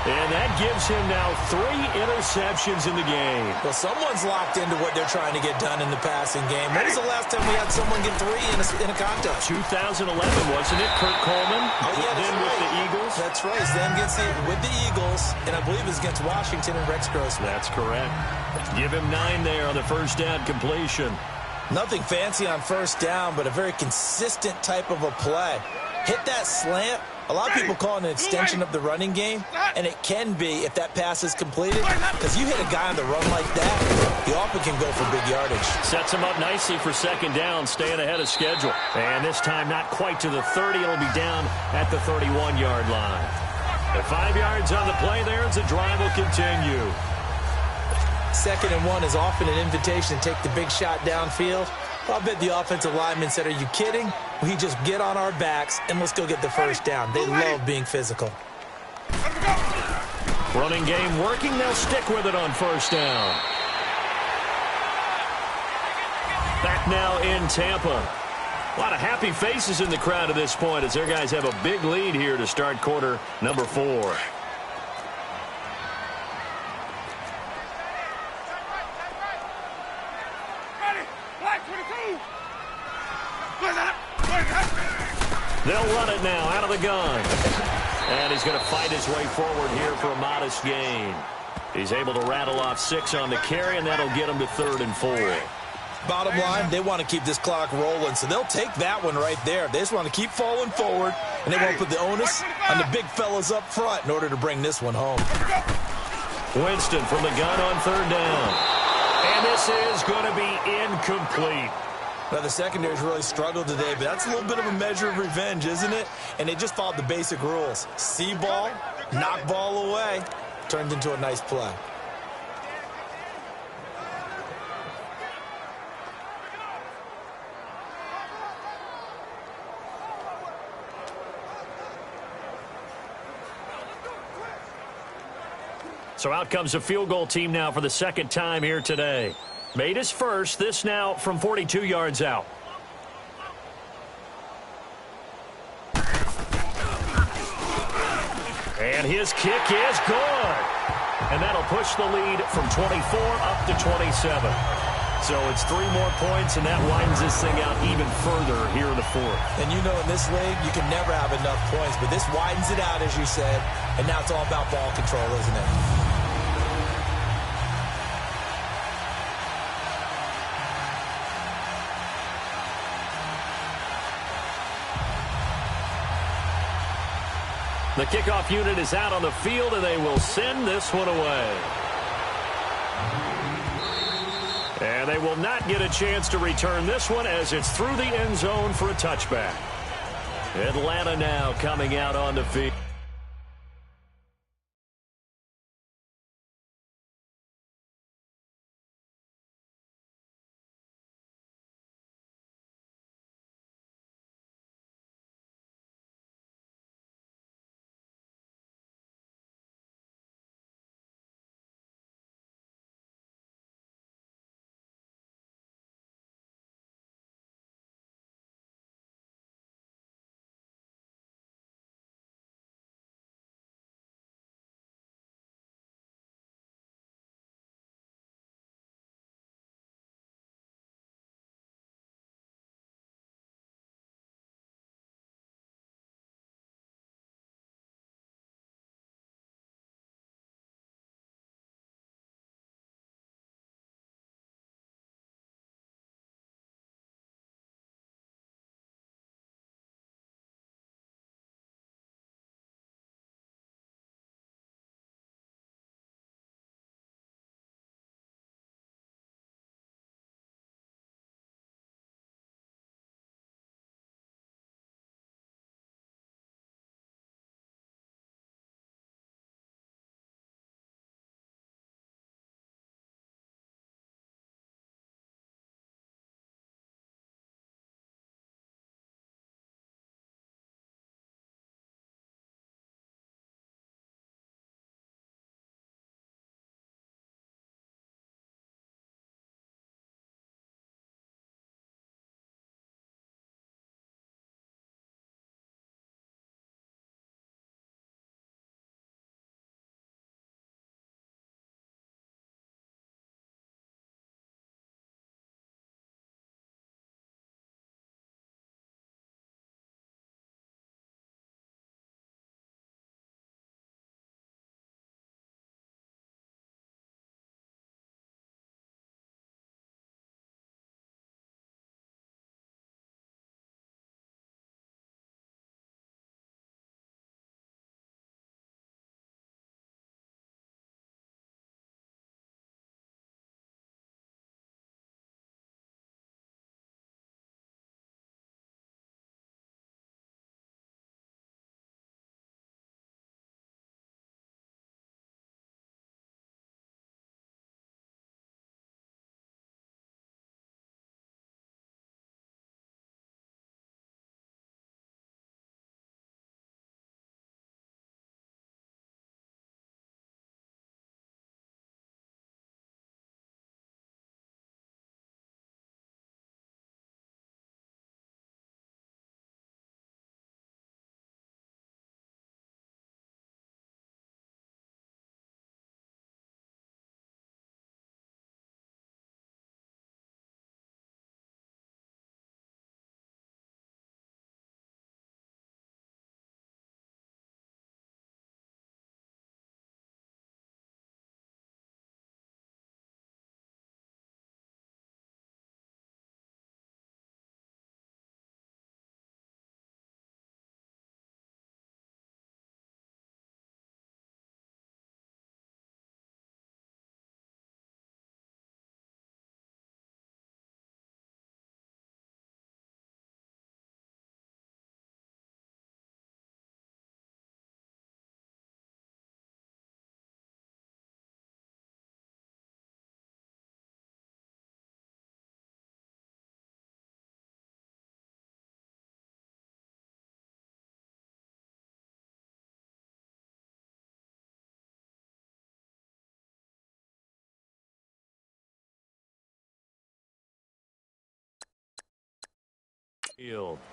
And that gives him now 3 interceptions in the game. Well, someone's locked into what they're trying to get done in the passing game. When was the last time we had someone get 3 in a contest? 2011, wasn't it? Kurt Coleman. Oh, yeah, then right. With the Eagles. That's right. Then gets it with the Eagles, and I believe it's against Washington and Rex Grossman. That's correct. Give him 9 there on the first down completion. Nothing fancy on first down, but a very consistent type of a play. Hit that slant. A lot of people call it an extension of the running game, and it can be if that pass is completed, because you hit a guy on the run like that, he often can go for big yardage. Sets him up nicely for second down, staying ahead of schedule. And this time not quite to the 30. It'll be down at the 31-yard line. The 5 yards on the play there as the drive will continue. 2nd and 1 is often an invitation to take the big shot downfield. I'll bet the offensive linemen said, are you kidding? We just get on our backs and let's go get the first down. They love being physical. Running game working. They'll stick with it on first down. Back now in Tampa. A lot of happy faces in the crowd at this point as their guys have a big lead here to start quarter number 4. They'll run it now out of the gun. And he's going to fight his way forward here for a modest gain. He's able to rattle off 6 on the carry, and that'll get him to 3rd and 4. Bottom line, they want to keep this clock rolling, so they'll take that one right there. They just want to keep falling forward, and they won't put the onus on the big fellas up front in order to bring this one home. Winston from the gun on 3rd down. And this is going to be incomplete. Now, the secondary's really struggled today, but that's a little bit of a measure of revenge, isn't it? And they just followed the basic rules. See ball, knock ball away, turned into a nice play. So out comes the field goal team now for the 2nd time here today. Made his first, this now from 42 yards out. And his kick is good. And that'll push the lead from 24 up to 27. So it's 3 more points, and that widens this thing out even further here in the 4th. And you know in this league, you can never have enough points, but this widens it out, as you said, and now it's all about ball control, isn't it? The kickoff unit is out on the field, and they will send this one away. And they will not get a chance to return this one as it's through the end zone for a touchback. Atlanta now coming out on the field.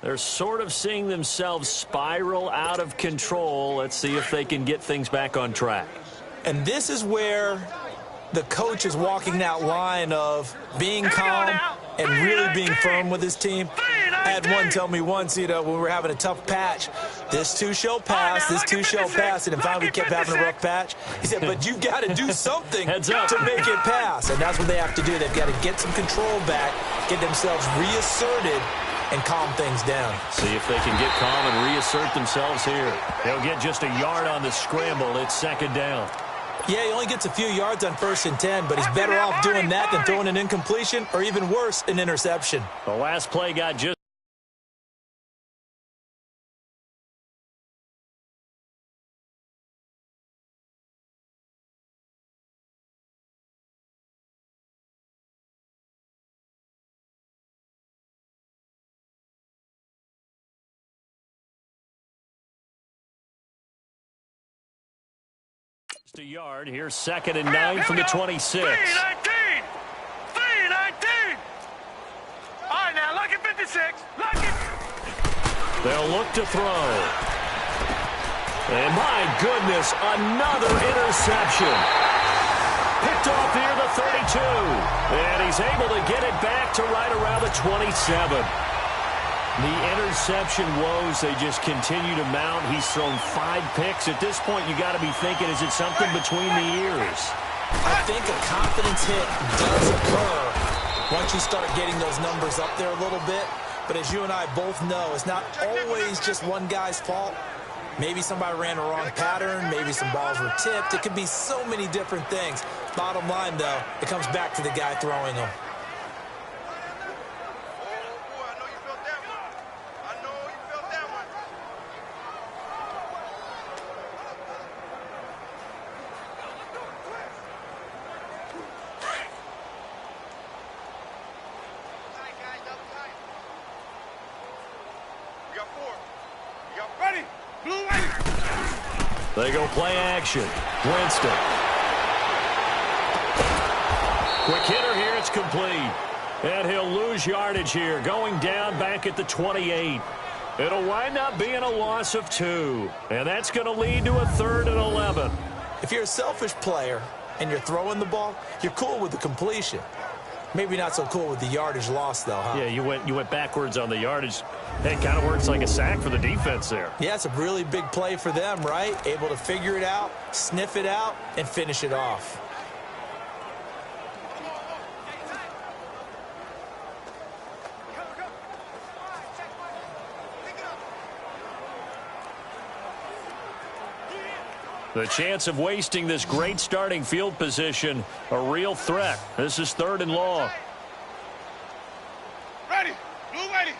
They're sort of seeing themselves spiral out of control. Let's see if they can get things back on track. And this is where the coach is walking that line of being calm and really being firm with his team. I had one tell me once, when we were having a tough patch, this too shall pass, this too shall pass, and finally we kept having a rough patch. He said, but you've got to do something to make it pass, and that's what they have to do. They've got to get some control back, get themselves reasserted, and calm things down. See if they can get calm and reassert themselves here. They'll get just a yard on the scramble. It's second down. Yeah, he only gets a few yards on 1st and 10, but he's better off doing that than throwing an incompletion or even worse, an interception. The last play got just... a yard. Here's 2nd and 9 from the 26. 3-19. 3-19. All right, now, look at 56. Look at... They'll look to throw. And my goodness, another interception. Picked off near the 32. And he's able to get it back to right around the 27. The interception woes, they just continue to mount. He's thrown 5 picks. At this point, you got to be thinking, is it something between the ears? I think a confidence hit does occur once you start getting those numbers up there a little bit. But as you and I both know, it's not always just one guy's fault. Maybe somebody ran a wrong pattern. Maybe some balls were tipped. It could be so many different things. Bottom line, though, it comes back to the guy throwing them. They go play action. Winston. Quick hitter here. It's complete. And he'll lose yardage here. Going down back at the 28. It'll wind up being a loss of 2. And that's going to lead to a 3rd and 11. If you're a selfish player and you're throwing the ball, you're cool with the completion. Maybe not so cool with the yardage loss, though, huh? Yeah, you went backwards on the yardage. It kind of works like a sack for the defense there. Yeah, it's a really big play for them, right? Able to figure it out, sniff it out, and finish it off. The chance of wasting this great starting field position, a real threat. This is 3rd and long. Ready. Blue ready.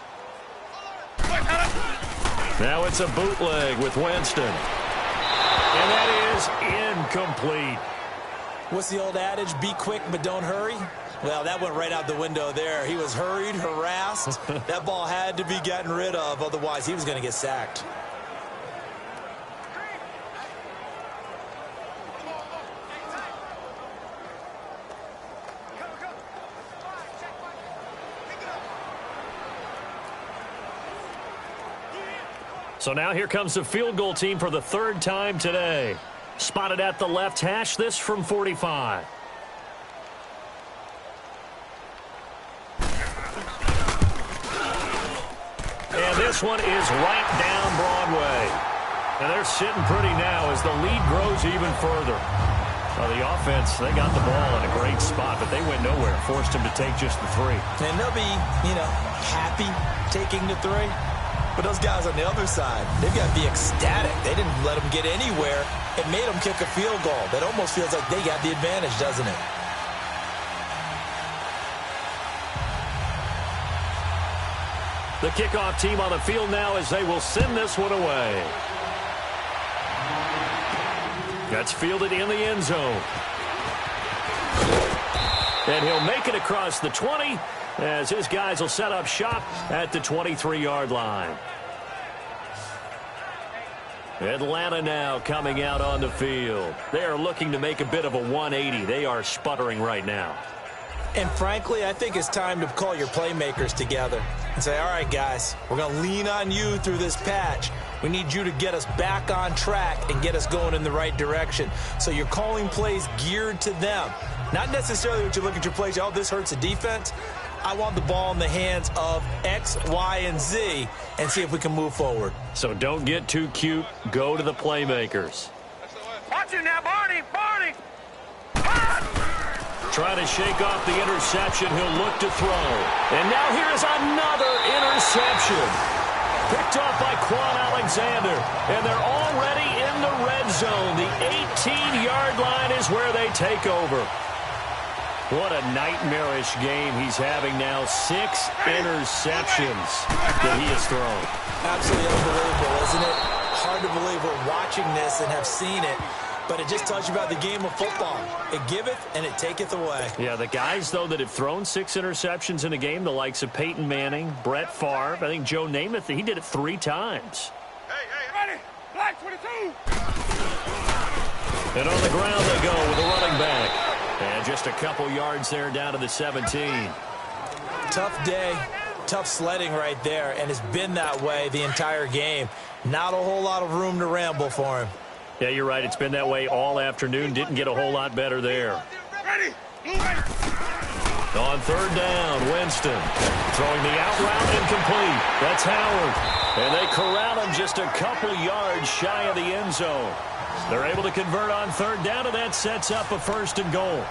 Now it's a bootleg with Winston. And that is incomplete. What's the old adage? Be quick, but don't hurry? Well, that went right out the window there. He was hurried, harassed. That ball had to be gotten rid of. Otherwise, he was going to get sacked. So now here comes the field goal team for the 3rd time today. Spotted at the left hash, this from 45. And this one is right down Broadway. And they're sitting pretty now as the lead grows even further. Well, the offense, they got the ball in a great spot, but they went nowhere. Forced him to take just the 3. And they'll be, happy taking the 3. But those guys on the other side, they've got to be ecstatic. They didn't let them get anywhere. It made them kick a field goal. That almost feels like they got the advantage, doesn't it? The kickoff team on the field now as they will send this one away. That's fielded in the end zone. And he'll make it across the 20 as his guys will set up shop at the 23-yard line. Atlanta now coming out on the field. They are looking to make a bit of a 180. They are sputtering right now. And frankly, I think it's time to call your playmakers together and say, all right, guys, we're going to lean on you through this patch. We need you to get us back on track and get us going in the right direction. So you're calling plays geared to them. Not necessarily what you look at your plays, oh, this hurts the defense. I want the ball in the hands of X, Y, and Z and see if we can move forward. So don't get too cute. Go to the playmakers. Watch it now, Barney. Barney. Trying to shake off the interception. He'll look to throw. And now here is another interception. Picked off by Quan Alexander. And they're already in the red zone. The 18-yard line is where they take over. What a nightmarish game he's having now. 6 interceptions that he has thrown. Absolutely unbelievable, isn't it? Hard to believe we're watching this and have seen it, but it just tells you about the game of football. It giveth and it taketh away. Yeah, the guys, though, that have thrown 6 interceptions in a game, the likes of Peyton Manning, Brett Favre, I think Joe Namath, he did it 3 times. Hey, ready? Black 22. And on the ground they go with a running back. And just a couple yards there down to the 17. Tough day, tough sledding right there, and it's been that way the entire game. Not a whole lot of room to ramble for him. Yeah, you're right. It's been that way all afternoon. Didn't get a whole lot better there. Ready? On third down, Winston throwing the out route incomplete. That's Howard. And they corral him just a couple yards shy of the end zone. They're able to convert on third down, and that sets up a 1st and goal.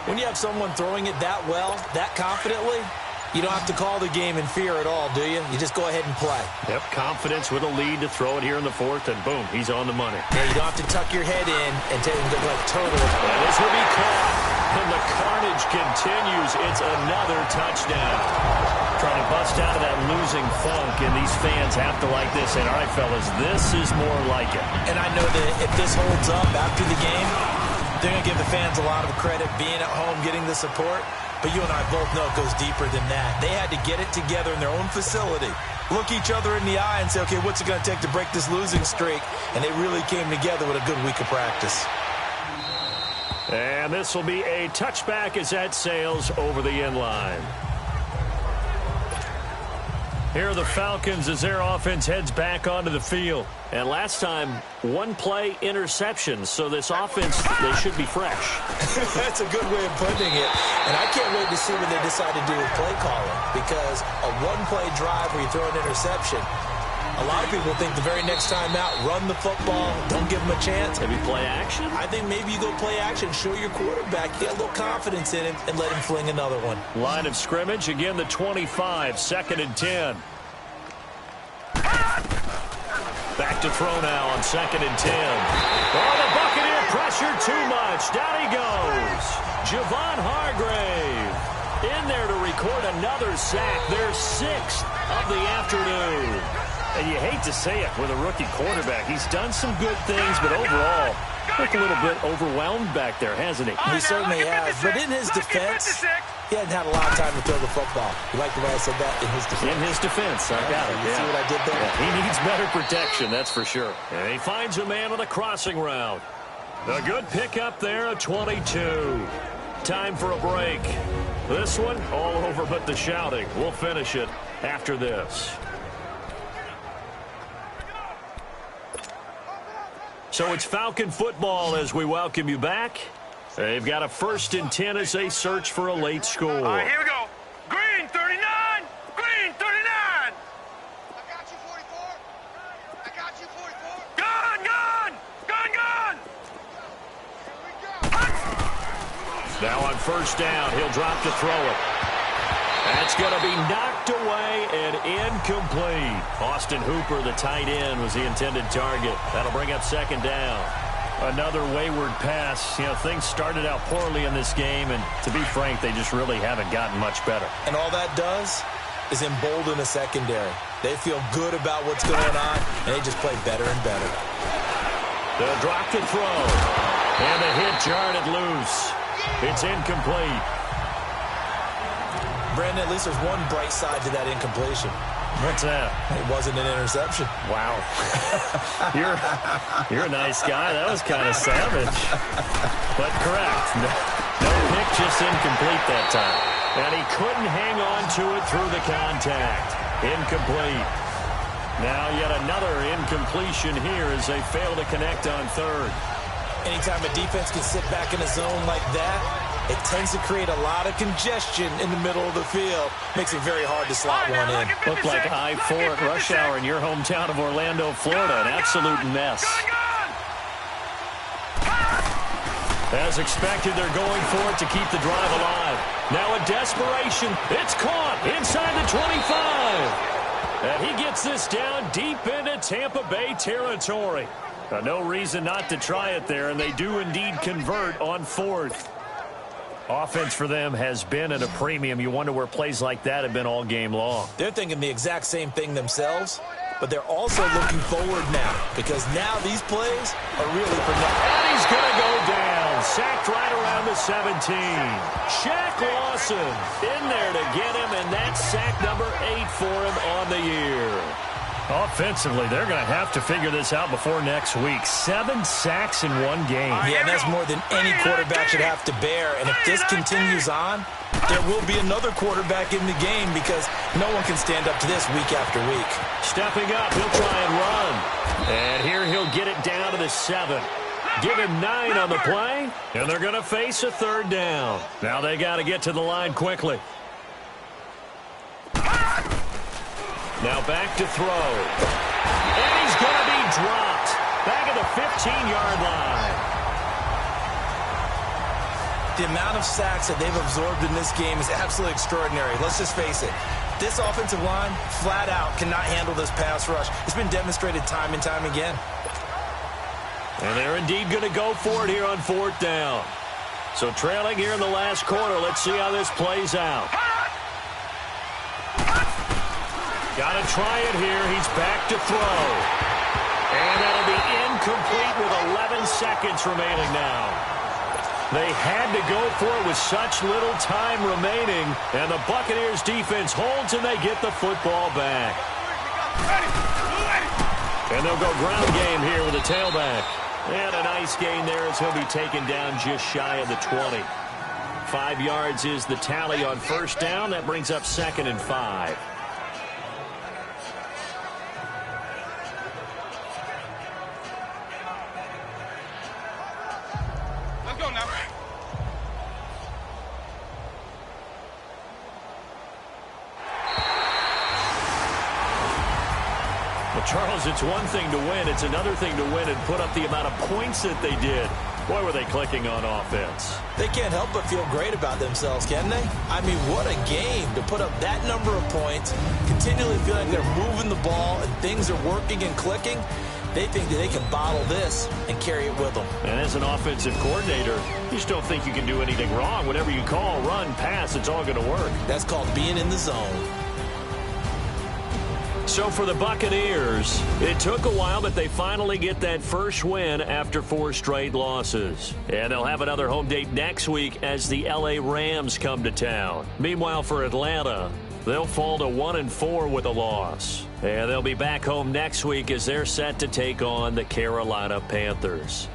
When you have someone throwing it that well, that confidently, you don't have to call the game in fear at all, do you? You just go ahead and play. Yep, confidence with a lead to throw it here in the 4th, and boom, he's on the money. Yeah, you don't have to tuck your head in and take him like turtles. And this will be caught, and the carnage continues. It's another touchdown. Trying to bust out of that losing funk, and these fans have to like this. And all right, fellas, this is more like it. And I know that if this holds up after the game, they're going to give the fans a lot of credit being at home, getting the support. But you and I both know it goes deeper than that. They had to get it together in their own facility, look each other in the eye and say, okay, what's it going to take to break this losing streak? And they really came together with a good week of practice. And this will be a touchback as that sails over the end line. Here are the Falcons as their offense heads back onto the field. And last time, 1-play interception. So this offense, they should be fresh. That's a good way of putting it. And I can't wait to see what they decide to do with play calling. Because a 1-play drive where you throw an interception, a lot of people think the very next time out, run the football, don't give them a chance. Maybe play action? I think maybe you go play action, show your quarterback, get a little confidence in him, and let him fling another one. Line of scrimmage, again the 25, 2nd and 10. Back to throw now on 2nd and 10. Oh, the Buccaneer pressure too much. Down he goes. Javon Hargrave in there to record another sack. Their 6th of the afternoon. And you hate to say it with a rookie quarterback. He's done some good things, but overall, look a little bit overwhelmed back there, hasn't he? He certainly has. But in his defense, he hasn't had a lot of time to throw the football. You like the way I said that? In his defense. In his defense. I got it. You see what I did there? Yeah, he needs better protection, that's for sure. And he finds a man on the crossing route. A good pickup there, a 22. Time for a break. This one, all over but the shouting. We'll finish it after this. So it's Falcon football as we welcome you back. They've got a 1st and 10 as they search for a late score. All right, here we go. Green 39. Green 39. I got you, 44. I got you, 44. Gun, gun. Gun, gun. Here we go. Now on 1st down, he'll drop to throw it. That's going to be knocked away and incomplete. Austin Hooper, the tight end, was the intended target. That'll bring up 2nd down. Another wayward pass. You know, things started out poorly in this game, and to be frank, they just really haven't gotten much better. And all that does is embolden a secondary. They feel good about what's going on, and they just play better and better. The drop to throw. And the hit jarred it loose. It's incomplete. Brandon, at least there's one bright side to that incompletion. What's that? It wasn't an interception. Wow. You're a nice guy. That was kind of savage. But correct. No pick, just incomplete that time. And he couldn't hang on to it through the contact. Incomplete. Now yet another incompletion here as they fail to connect on 3rd. Anytime a defense can sit back in a zone like that, it tends to create a lot of congestion in the middle of the field. Makes it very hard to slot one in. Looked like I-4 at rush hour in your hometown of Orlando, Florida. An absolute mess. As expected, they're going for it to keep the drive alive. Now a desperation. It's caught inside the 25. And he gets this down deep into Tampa Bay territory. No reason not to try it there, and they do indeed convert on 4th. Offense for them has been at a premium. You wonder where plays like that have been all game long. They're thinking the exact same thing themselves, but they're also looking forward now because now these plays are really for nothing. And he's going to go down. Sacked right around the 17. Shaq Lawson in there to get him, and that's sack number 8 for him on the year. Offensively, they're going to have to figure this out before next week. 7 sacks in one game. Yeah, and that's more than any quarterback should have to bear. And if this continues on, there will be another quarterback in the game because no one can stand up to this week after week. Stepping up, he'll try and run. And here he'll get it down to the 7. Give him 9 on the play, and they're going to face a 3rd down. Now they got to get to the line quickly. Now back to throw. And he's going to be dropped. Back at the 15-yard line. The amount of sacks that they've absorbed in this game is absolutely extraordinary. Let's just face it. This offensive line, flat out, cannot handle this pass rush. It's been demonstrated time and time again. And they're indeed going to go for it here on 4th down. So trailing here in the last quarter. Let's see how this plays out. Got to try it here. He's back to throw. And that'll be incomplete with 11 seconds remaining now. They had to go for it with such little time remaining. And the Buccaneers defense holds and they get the football back. And they'll go ground game here with a tailback. And a nice gain there as he'll be taken down just shy of the 20. 5 yards is the tally on 1st down. That brings up 2nd and 5. Let's go now. Well, Charles, it's one thing to win. It's another thing to win and put up the amount of points that they did. Boy, were they clicking on offense. They can't help but feel great about themselves, can they? I mean, what a game to put up that number of points, continually feel like they're moving the ball and things are working and clicking. They think that they can bottle this and carry it with them. And as an offensive coordinator, you just don't think you can do anything wrong. Whatever you call, run, pass, it's all going to work. That's called being in the zone. So for the Buccaneers, it took a while, but they finally get that first win after 4 straight losses. And they'll have another home date next week as the LA Rams come to town. Meanwhile, for Atlanta, they'll fall to 1-4 with a loss. And they'll be back home next week as they're set to take on the Carolina Panthers.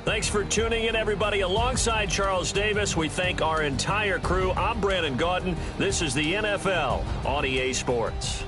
Thanks for tuning in, everybody. Alongside Charles Davis, we thank our entire crew. I'm Brandon Gaudin. This is the NFL on EA Sports.